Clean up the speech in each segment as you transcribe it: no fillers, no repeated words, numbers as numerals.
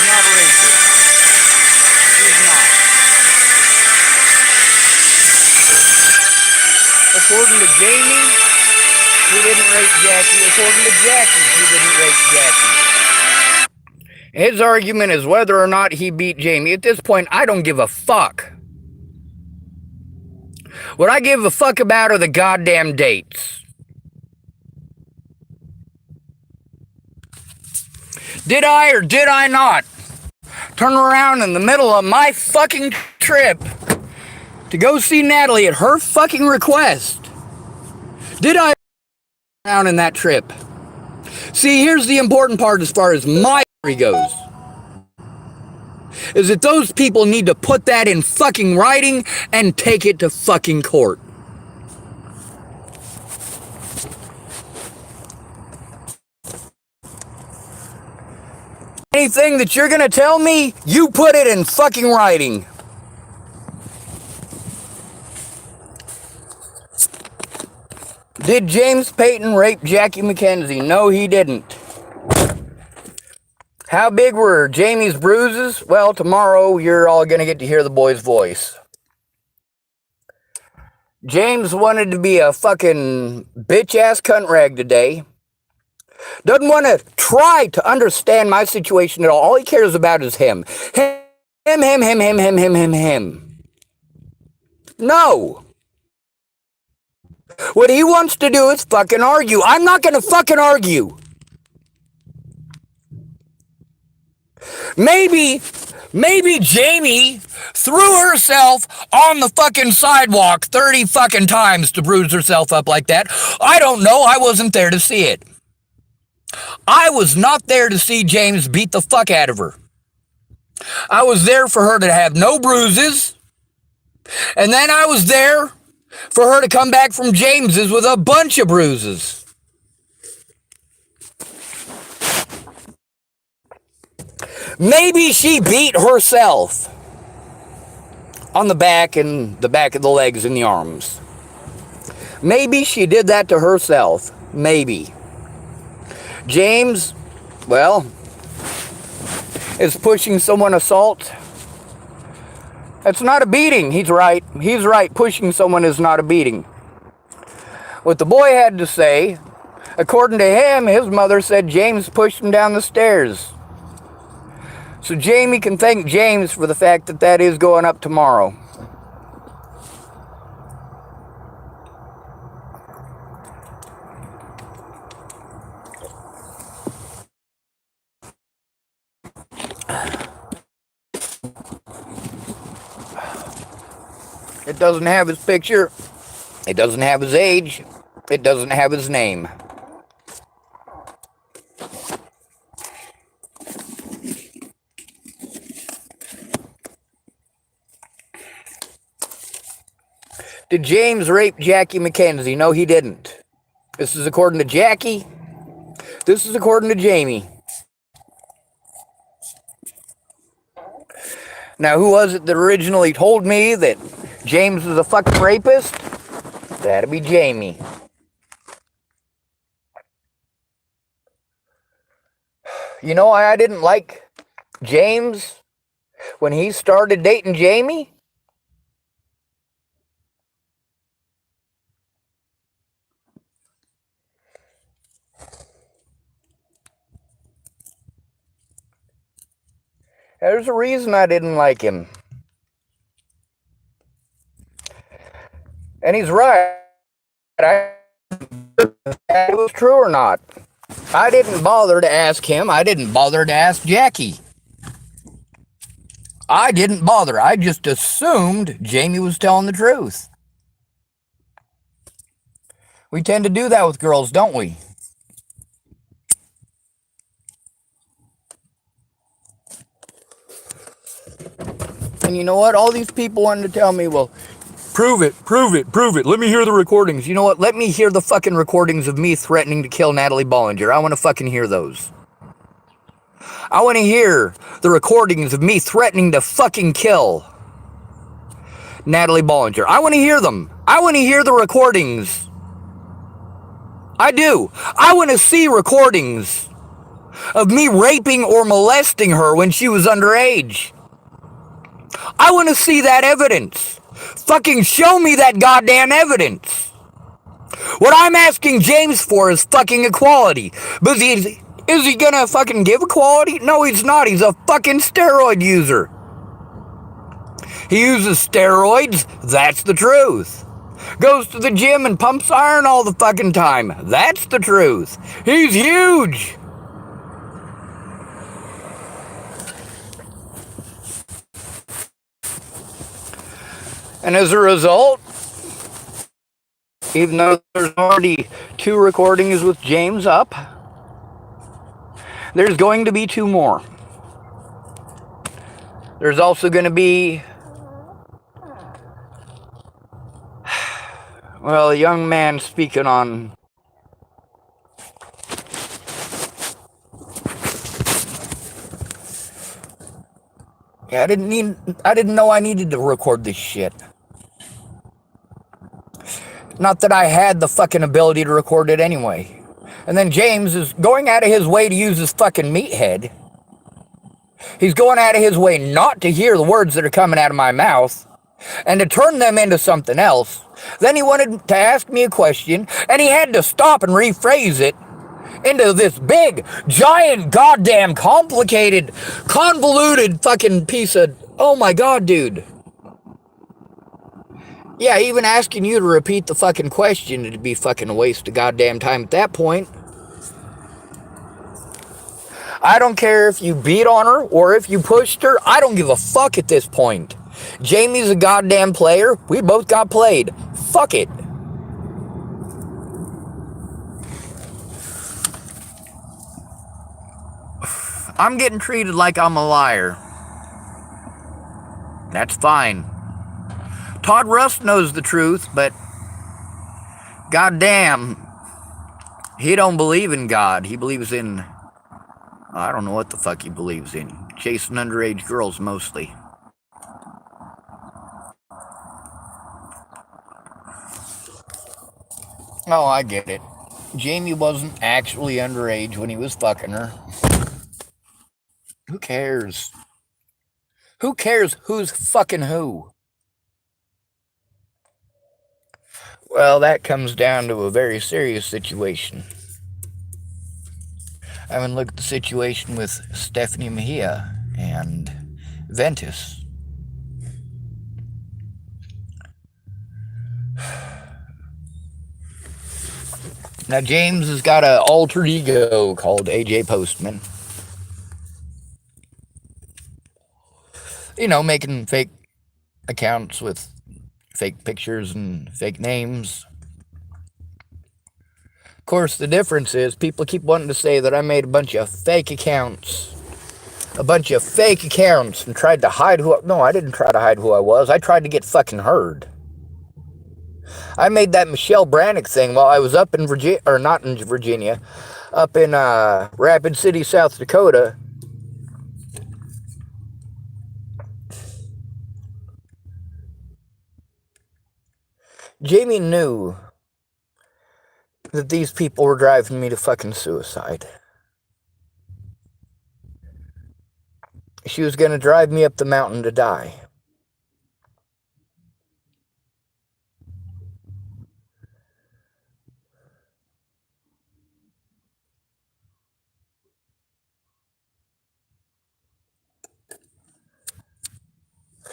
not a rapist. He's not. According to Jamie, he didn't rape Jackie. According to Jackie, he didn't rape Jackie. His argument is whether or not he beat Jamie. At this point, I don't give a fuck. What I give a fuck about are the goddamn dates. Did I or did I not turn around in the middle of my fucking trip to go see Natalie at her fucking request? Did I turn around in that trip? See, here's the important part as far as my story goes. Is that those people need to put that in fucking writing and take it to fucking court. Anything that you're gonna tell me, you put it in fucking writing. Did James Payton rape Jackie McKenzie? No, he didn't. How big were Jamie's bruises? Well, tomorrow you're all going to get to hear the boy's voice. James wanted to be a fucking bitch-ass cunt rag today. Doesn't want to try to understand my situation at all. All he cares about is him. Him. No. What he wants to do is fucking argue. I'm not going to fucking argue. Maybe Jamie threw herself on the fucking sidewalk 30 fucking times to bruise herself up like that. I don't know. I wasn't there to see it. I was not there to see James beat the fuck out of her. I was there for her to have no bruises. And then I was there for her to come back from James's with a bunch of bruises. Maybe she beat herself on the back and the back of the legs and the arms. Maybe she did that to herself. Maybe. James, well, is pushing someone assault. That's not a beating. He's right. He's right. Pushing someone is not a beating. What the boy had to say, according to him, his mother said James pushed him down the stairs. So Jamie can thank James for the fact that that is going up tomorrow. It doesn't have his picture. It doesn't have his age. It doesn't have his name. Did James rape Jackie McKenzie? No, he didn't. This is according to Jackie. This is according to Jamie. Now, who was it that originally told me that James was a fucking rapist? That'd be Jamie. You know why I didn't like James when he started dating Jamie? There's a reason I didn't like him. And he's right. If it was true or not. I didn't bother to ask him. I didn't bother to ask Jackie. I didn't bother. I just assumed Jamie was telling the truth. We tend to do that with girls, don't we? And you know what? All these people wanted to tell me, well, prove it. Let me hear the recordings. You know what? Let me hear the fucking recordings of me threatening to kill Natalie Bollinger. I want to fucking hear those. I want to hear the recordings of me threatening to fucking kill Natalie Bollinger. I want to hear them. I want to hear the recordings. I do. I want to see recordings of me raping or molesting her when she was underage. I want to see that evidence. Fucking show me that goddamn evidence. What I'm asking James for is fucking equality. But is he gonna fucking give equality? No, he's not. He's a fucking steroid user. He uses steroids. That's the truth. Goes to the gym and pumps iron all the fucking time. That's the truth. He's huge. And as a result, even though there's already 2 recordings with James up, there's going to be 2 more. There's also going to be, well, a young man speaking on yeah, I didn't know I needed to record this shit. Not that I had the fucking ability to record it anyway. And then James is going out of his way to use his fucking meathead. He's going out of his way not to hear the words that are coming out of my mouth and to turn them into something else. Then he wanted to ask me a question, and he had to stop and rephrase it into this big, giant, goddamn, complicated, convoluted fucking piece of, oh my god, dude. Yeah, even asking you to repeat the fucking question would be fucking a waste of goddamn time at that point. I don't care if you beat on her or if you pushed her. I don't give a fuck at this point. Jamie's a goddamn player. We both got played. Fuck it. I'm getting treated like I'm a liar. That's fine. Todd Rust knows the truth, but goddamn, he don't believe in God. He believes in, I don't know what the fuck he believes in. Chasing underage girls mostly. Oh, I get it. Jamie wasn't actually underage when he was fucking her. Who cares? Who cares who's fucking who? Well, that comes down to a very serious situation. I mean, look at the situation with Stephanie Mejia and Ventus. Now, James has got an alter ego called AJ Postman. You know, making fake accounts with fake pictures and fake names. Of course, the difference is people keep wanting to say that I made a bunch of fake accounts. A bunch of fake accounts and tried to hide who I... No, I didn't try to hide who I was. I tried to get fucking heard. I made that Michelle Brannick thing while I was up in Virginia, or not in Virginia, up in Rapid City, South Dakota. Jamie knew that these people were driving me to fucking suicide. She was going to drive me up the mountain to die.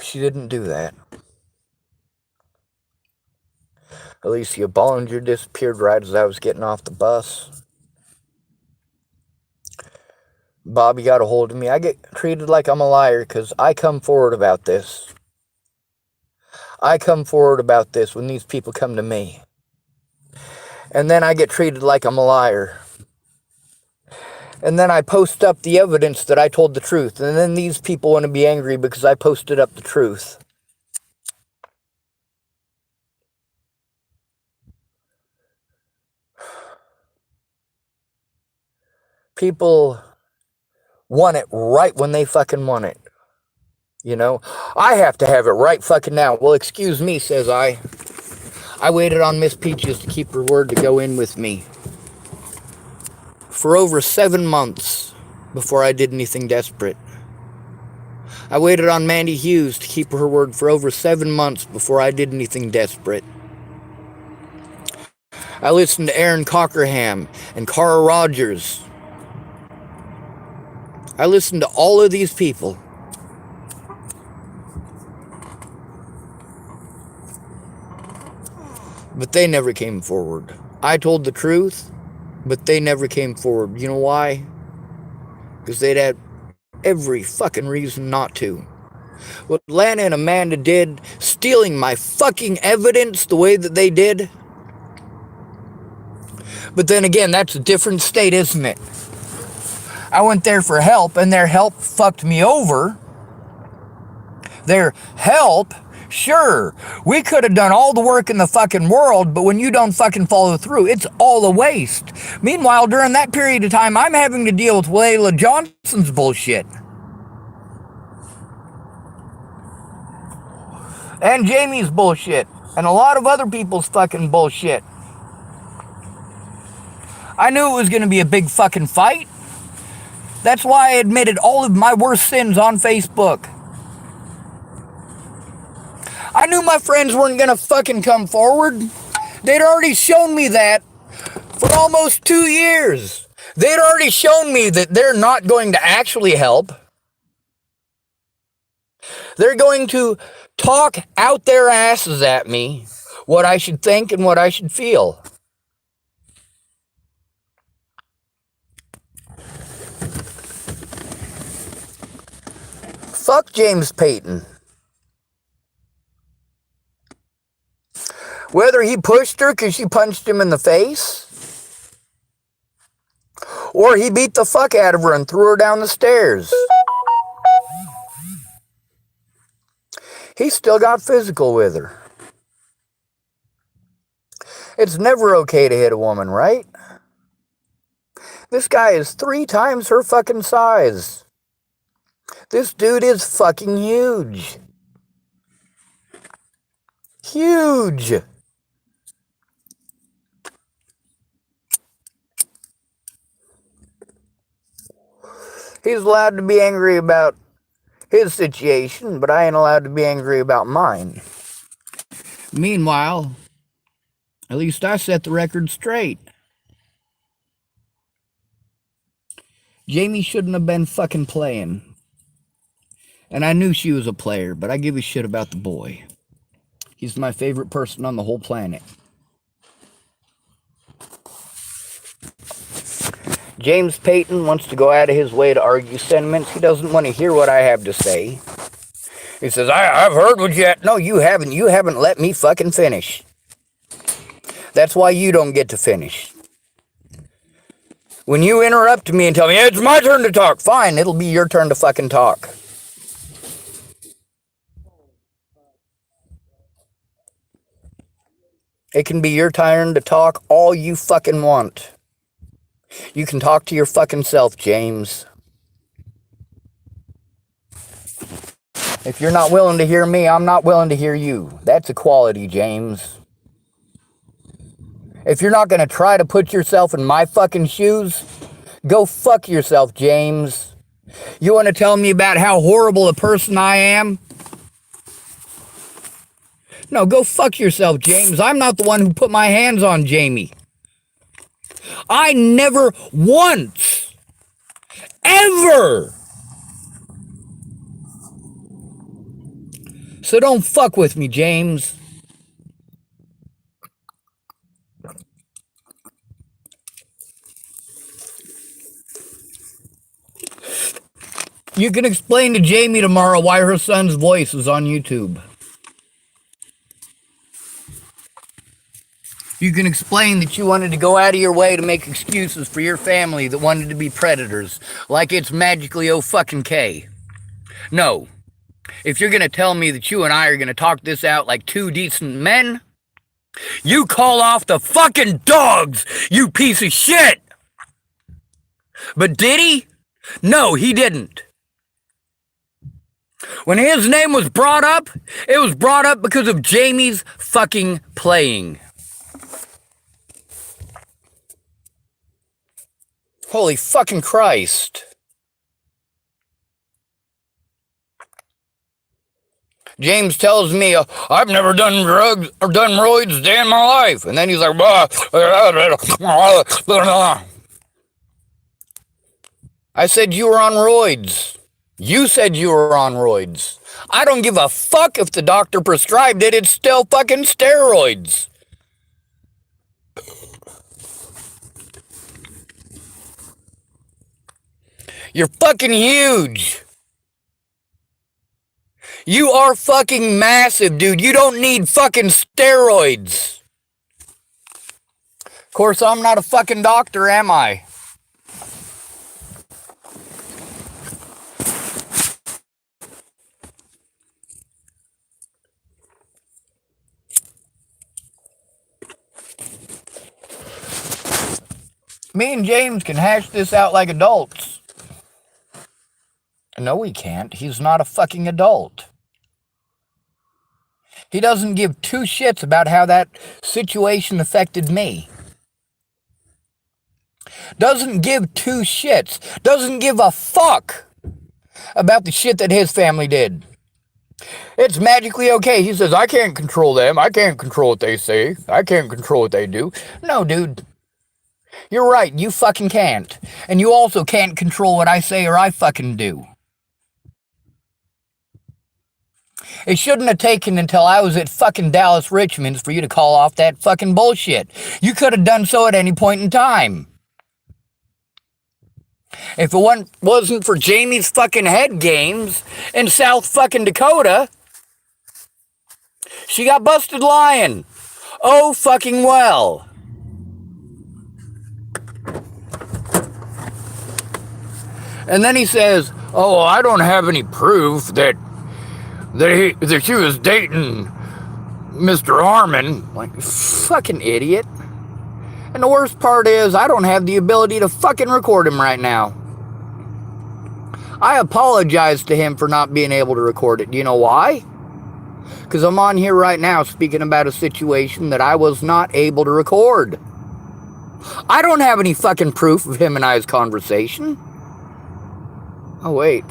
She didn't do that. Alicia Bollinger disappeared right as I was getting off the bus. Bobby got a hold of me. I get treated like I'm a liar because I come forward about this. I come forward about this when these people come to me. And then I get treated like I'm a liar. And then I post up the evidence that I told the truth. And then these people want to be angry because I posted up the truth. People want it right when they fucking want it. You know? I have to have it right fucking now. Well, excuse me, says I. I waited on Miss Peaches to keep her word to go in with me for over 7 months. before I did anything desperate. I waited on Mandy Hughes to keep her word for over 7 months before I did anything desperate. I listened to Aaron Cockerham and Cara Rogers. I listened to all of these people. But they never came forward. I told the truth, but they never came forward. You know why? Because they'd had every fucking reason not to. What Lana and Amanda did, stealing my fucking evidence the way that they did. But then again, that's a different state, isn't it? I went there for help, and their help fucked me over. Their help, sure, we could have done all the work in the fucking world, but when you don't fucking follow through, it's all a waste. Meanwhile, during that period of time, I'm having to deal with Layla Johnson's bullshit. And Jamie's bullshit. And a lot of other people's fucking bullshit. I knew it was going to be a big fucking fight. That's why I admitted all of my worst sins on Facebook. I knew my friends weren't going to fucking come forward. They'd already shown me that for almost 2 years. They'd already shown me that they're not going to actually help. They're going to talk out their asses at me what I should think and what I should feel. Fuck James Payton. Whether he pushed her because she punched him in the face, or he beat the fuck out of her and threw her down the stairs. He still got physical with her. It's never okay to hit a woman, right? This guy is 3 times her fucking size. This dude is fucking huge. Huge. He's allowed to be angry about his situation, but I ain't allowed to be angry about mine. Meanwhile, at least I set the record straight. Jamie shouldn't have been fucking playing. And I knew she was a player, but I give a shit about the boy. He's my favorite person on the whole planet. James Payton wants to go out of his way to argue sentiments. He doesn't want to hear what I have to say. He says, I've heard what you... No, you haven't. You haven't let me fucking finish. That's why you don't get to finish. When you interrupt me and tell me, it's my turn to talk, fine, it'll be your turn to fucking talk. It can be your turn to talk all you fucking want. You can talk to your fucking self, James. If you're not willing to hear me, I'm not willing to hear you. That's equality, James. If you're not going to try to put yourself in my fucking shoes, go fuck yourself, James. You want to tell me about how horrible a person I am? No, go fuck yourself, James. I'm not the one who put my hands on Jamie. I never once, ever. So don't fuck with me, James. You can explain to Jamie tomorrow why her son's voice is on YouTube. You can explain that you wanted to go out of your way to make excuses for your family that wanted to be predators, like it's magically O-fucking-K. No. If you're going to tell me that you and I are going to talk this out like 2 decent men, you call off the fucking dogs, you piece of shit! But did he? No, he didn't. When his name was brought up, it was brought up because of Jamie's fucking playing. Holy fucking Christ. James tells me, I've never done drugs or done roids a day in my life. And then he's like, I said you were on roids. You said you were on roids. I don't give a fuck if the doctor prescribed it. It's still fucking steroids. You're fucking huge. You are fucking massive, dude. You don't need fucking steroids. Of course, I'm not a fucking doctor, am I? Me and James can hash this out like adults. No, he can't. He's not a fucking adult. He doesn't give two shits about how that situation affected me. Doesn't give two shits. Doesn't give a fuck about the shit that his family did. It's magically okay. He says, I can't control them. I can't control what they say. I can't control what they do. No, dude. You're right. You fucking can't. And you also can't control what I say or I fucking do. It shouldn't have taken until I was at fucking Dallas Richmond's for you to call off that fucking bullshit. You could have done so at any point in time. If it wasn't for Jamie's fucking head games in South fucking Dakota, she got busted lying. Oh fucking well. And then he says, oh, I don't have any proof that she was dating Mr. Harmon. Like, fucking idiot. And the worst part is, I don't have the ability to fucking record him right now. I apologize to him for not being able to record it. Do you know why? Because I'm on here right now speaking about a situation that I was not able to record. I don't have any fucking proof of him and I's conversation. Oh, wait.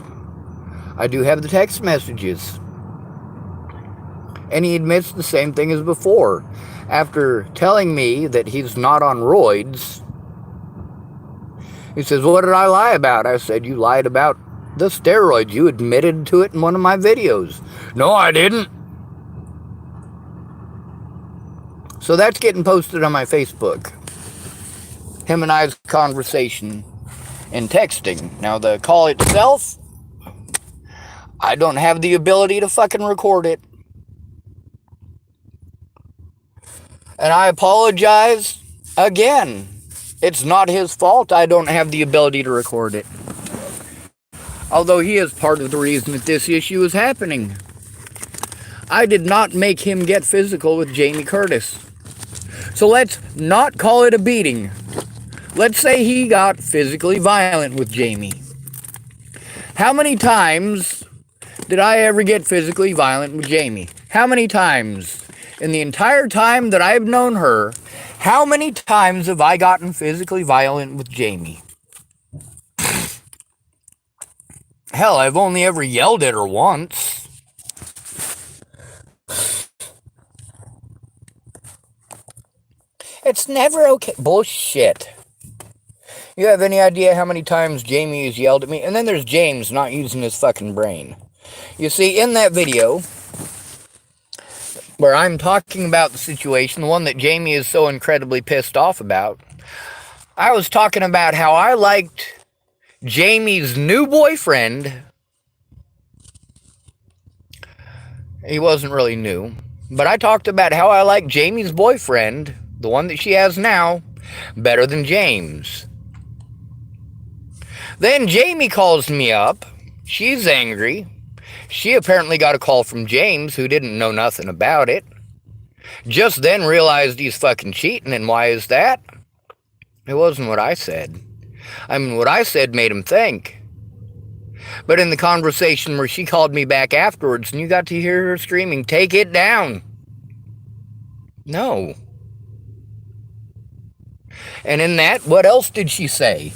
I do have the text messages. And he admits the same thing as before. After telling me that he's not on roids, he says, what did I lie about? I said, you lied about the steroids. You admitted to it in one of my videos. No, I didn't. So that's getting posted on my Facebook. Him and I's conversation and texting. Now, the call itself, I don't have the ability to fucking record it. And I apologize again. It's not his fault. I don't have the ability to record it. Although he is part of the reason that this issue is happening. I did not make him get physical with Jamie Curtis. So let's not call it a beating. Let's say he got physically violent with Jamie. How many times did I ever get physically violent with Jamie? How many times? In the entire time that I've known her, how many times have I gotten physically violent with Jamie? Hell, I've only ever yelled at her once. It's never okay. Bullshit. You have any idea how many times Jamie has yelled at me? And then there's James not using his fucking brain. You see, in that video where I'm talking about the situation, the one that Jamie is so incredibly pissed off about, I was talking about how I liked Jamie's new boyfriend. He wasn't really new, but I talked about how I like Jamie's boyfriend, the one that she has now, better than James. Then Jamie calls me up. She's angry. She apparently got a call from James, who didn't know nothing about it. Just then realized he's fucking cheating, and why is that? It wasn't what I said. I mean, what I said made him think. But in the conversation where she called me back afterwards, and you got to hear her screaming, take it down. No. And in that, what else did she say?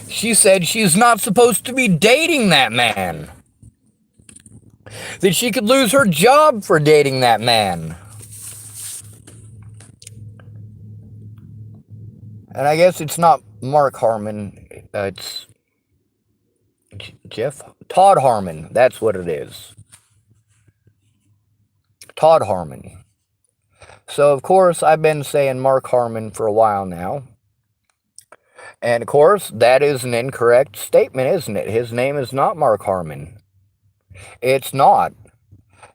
She said she's not supposed to be dating that man. that she could lose her job for dating that man. And I guess it's not Mark Harmon, it's Todd Harmon, that's what it is. Todd Harmon. So, of course, I've been saying Mark Harmon for a while now. And, of course, that is an incorrect statement, isn't it? His name is not Mark Harmon. It's not.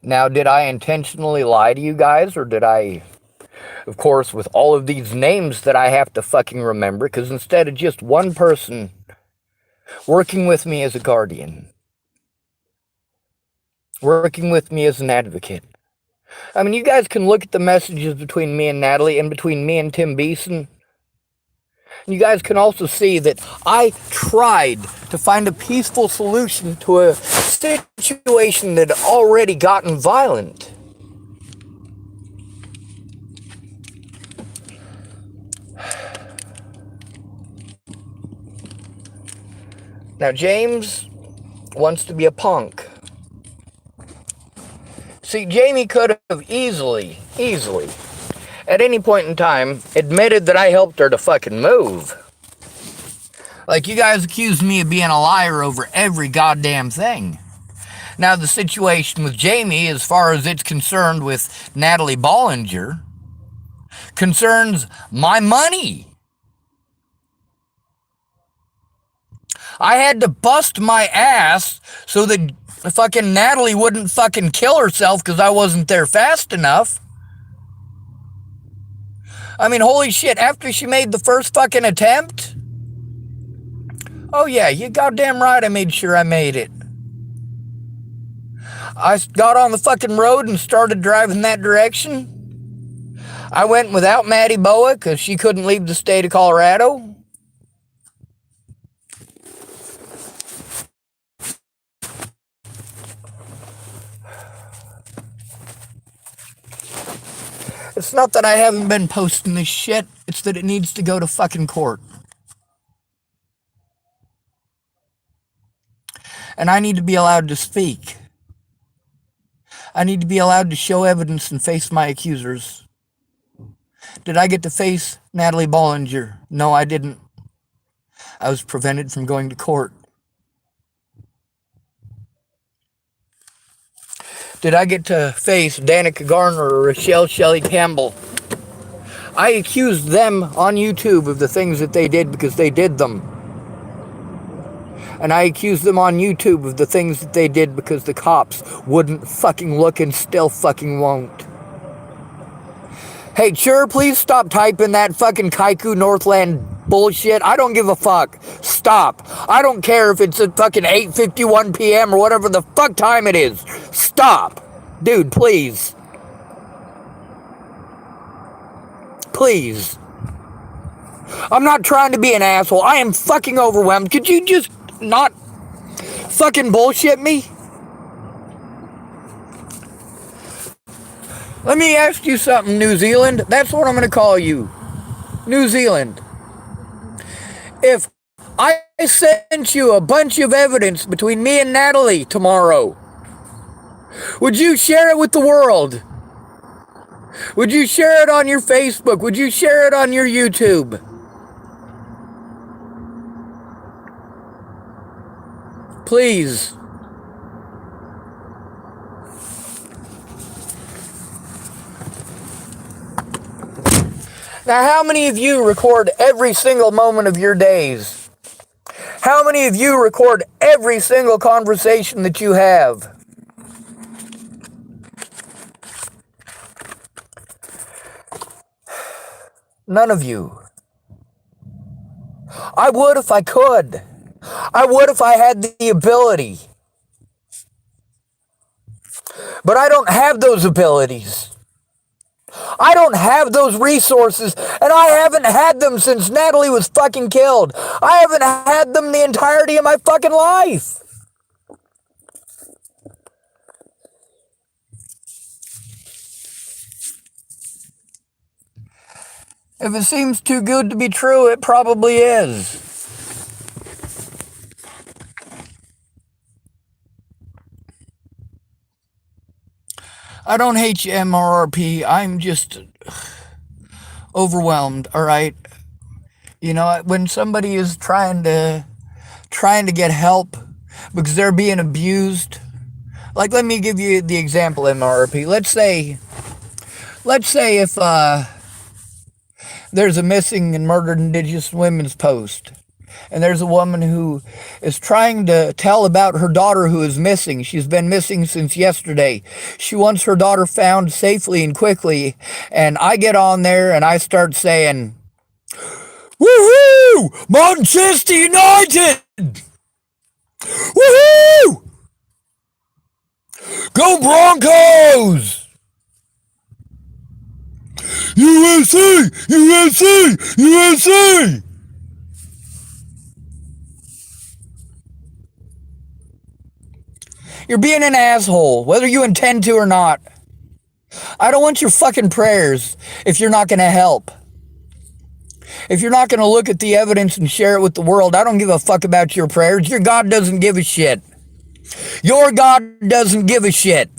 Now, did I intentionally lie to you guys, or did I, of course, with all of these names that I have to fucking remember, because instead of just one person working with me as a guardian, working with me as an advocate, I mean, you guys can look at the messages between me and Natalie and between me and Tim Beeson. You guys can also see that I tried to find a peaceful solution to a situation that had already gotten violent. Now, James wants to be a punk. See, Jamie could have easily, at any point in time, admitted that I helped her to fucking move. Like, you guys accused me of being a liar over every goddamn thing. Now, the situation with Jamie, as far as it's concerned with Natalie Bollinger, concerns my money. I had to bust my ass so that fucking Natalie wouldn't fucking kill herself because I wasn't there fast enough. I mean, holy shit, after she made the first fucking attempt? Oh yeah, you goddamn right I made sure I made it. I got on the fucking road and started driving that direction. I went without Maddie Boa because she couldn't leave the state of Colorado. It's not that I haven't been posting this shit, it's that it needs to go to fucking court. And I need to be allowed to speak. I need to be allowed to show evidence and face my accusers. Did I get to face Natalie Bollinger? No, I didn't. I was prevented from going to court. Did I get to face Danica Garner or Rochelle Shelley Campbell? I accused them on YouTube of the things that they did because they did them. And I accused them on YouTube of the things that they did because the cops wouldn't fucking look and still fucking won't. Hey, sure, please stop typing that fucking Kaiku Northland bullshit. I don't give a fuck. Stop. I don't care if it's at fucking 8:51 p.m. or whatever the fuck time it is. Stop. Dude, please. Please. I'm not trying to be an asshole. I am fucking overwhelmed. Could you just not fucking bullshit me? Let me ask you something, New Zealand. That's what I'm going to call you. New Zealand. If I sent you a bunch of evidence between me and Natalie tomorrow, would you share it with the world? Would you share it on your Facebook? Would you share it on your YouTube? Please. Now, how many of you record every single moment of your days? How many of you record every single conversation that you have? None of you. I would if I could. I would if I had the ability. But I don't have those abilities. I don't have those resources, and I haven't had them since Natalie was fucking killed. I haven't had them the entirety of my fucking life. If it seems too good to be true, it probably is. I don't hate you, MRRP. I'm just overwhelmed, all right? You know, when somebody is trying to get help because they're being abused. Like, let me give you the example, MRP. Let's say if there's a missing and murdered Indigenous women's post, and there's a woman who is trying to tell about her daughter who is missing. She's been missing since yesterday. She wants her daughter found safely and quickly, and I get on there and I start saying, "Woohoo! Manchester United! Woohoo! Go Broncos! USA! USA! USA!" You're being an asshole, whether you intend to or not. I don't want your fucking prayers if you're not going to help. If you're not going to look at the evidence and share it with the world, I don't give a fuck about your prayers. Your God doesn't give a shit. Your God doesn't give a shit.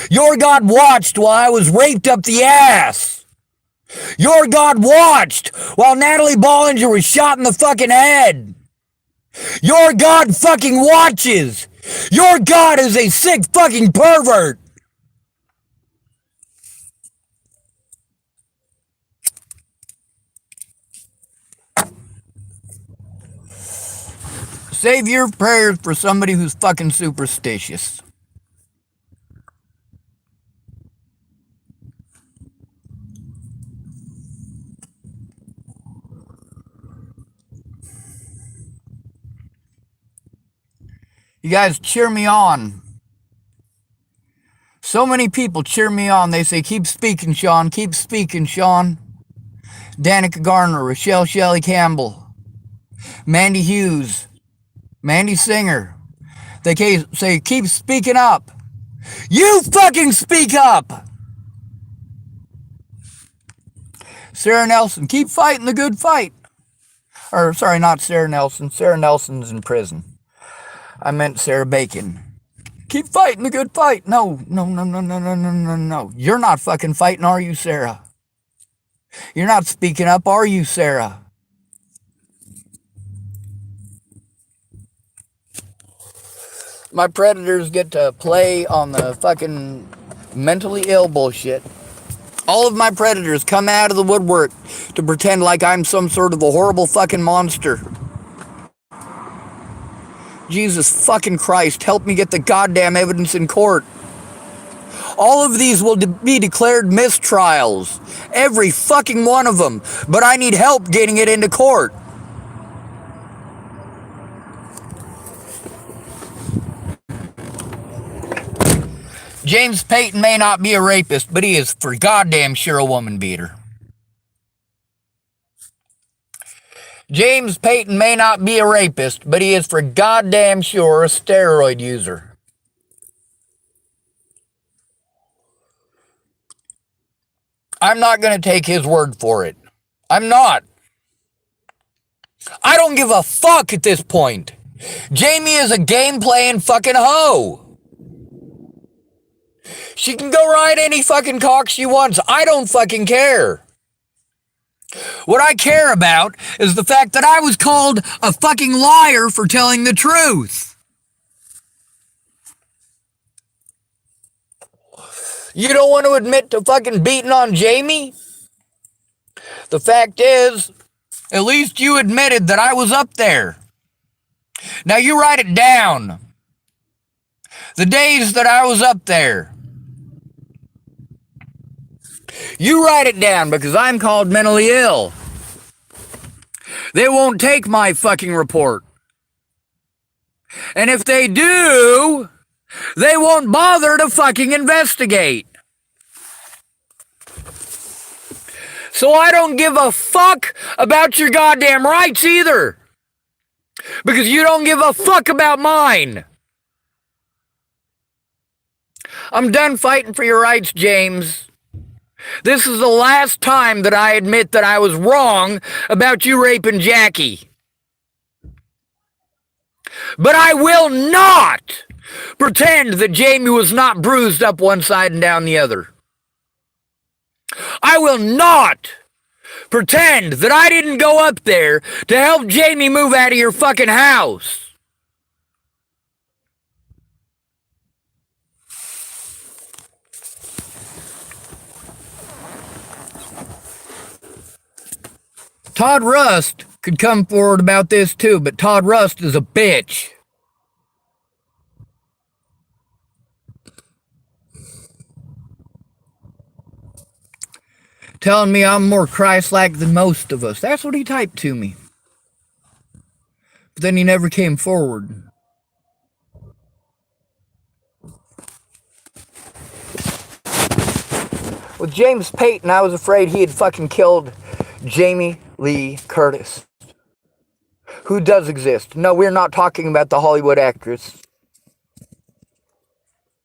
Your God watched while I was raped up the ass. Your God watched while Natalie Bollinger was shot in the fucking head. Your God fucking watches. Your God is a sick fucking pervert. Save your prayers for somebody who's fucking superstitious. You guys cheer me on. So many people cheer me on. They say, keep speaking, Sean. Keep speaking, Sean. Danica Garner, Rochelle Shelley Campbell, Mandy Hughes, Mandy Singer. They say, keep speaking up. You fucking speak up. Sarah Nelson, keep fighting the good fight. Or, sorry, not Sarah Nelson. Sarah Nelson's in prison. I meant Sarah Bacon. Keep fighting the good fight. No. You're not fucking fighting, are you, Sarah? You're not speaking up, are you, Sarah? My predators get to play on the fucking mentally ill bullshit. All of my predators come out of the woodwork to pretend like I'm some sort of a horrible fucking monster. Jesus fucking Christ, help me get the goddamn evidence in court. All of these will be declared mistrials. Every fucking one of them. But I need help getting it into court. James Payton may not be a rapist, but he is for goddamn sure a woman beater. James Payton may not be a rapist, but he is for goddamn sure a steroid user. I'm not going to take his word for it. I'm not. I don't give a fuck at this point. Jamie is a game-playing fucking hoe. She can go ride any fucking cock she wants. I don't fucking care. What I care about is the fact that I was called a fucking liar for telling the truth. You don't want to admit to fucking beating on Jamie? The fact is, at least you admitted that I was up there. Now you write it down. The days that I was up there. You write it down because I'm called mentally ill. They won't take my fucking report. And if they do, they won't bother to fucking investigate. So I don't give a fuck about your goddamn rights either. Because you don't give a fuck about mine. I'm done fighting for your rights, James. This is the last time that I admit that I was wrong about you raping Jackie. But I will not pretend that Jamie was not bruised up one side and down the other. I will not pretend that I didn't go up there to help Jamie move out of your fucking house. Todd Rust could come forward about this too, but Todd Rust is a bitch. Telling me I'm more Christ-like than most of us. That's what he typed to me. But then he never came forward. With James Payton, I was afraid he had fucking killed Jamie Lee Curtis, who does exist. No, we're not talking about the Hollywood actress.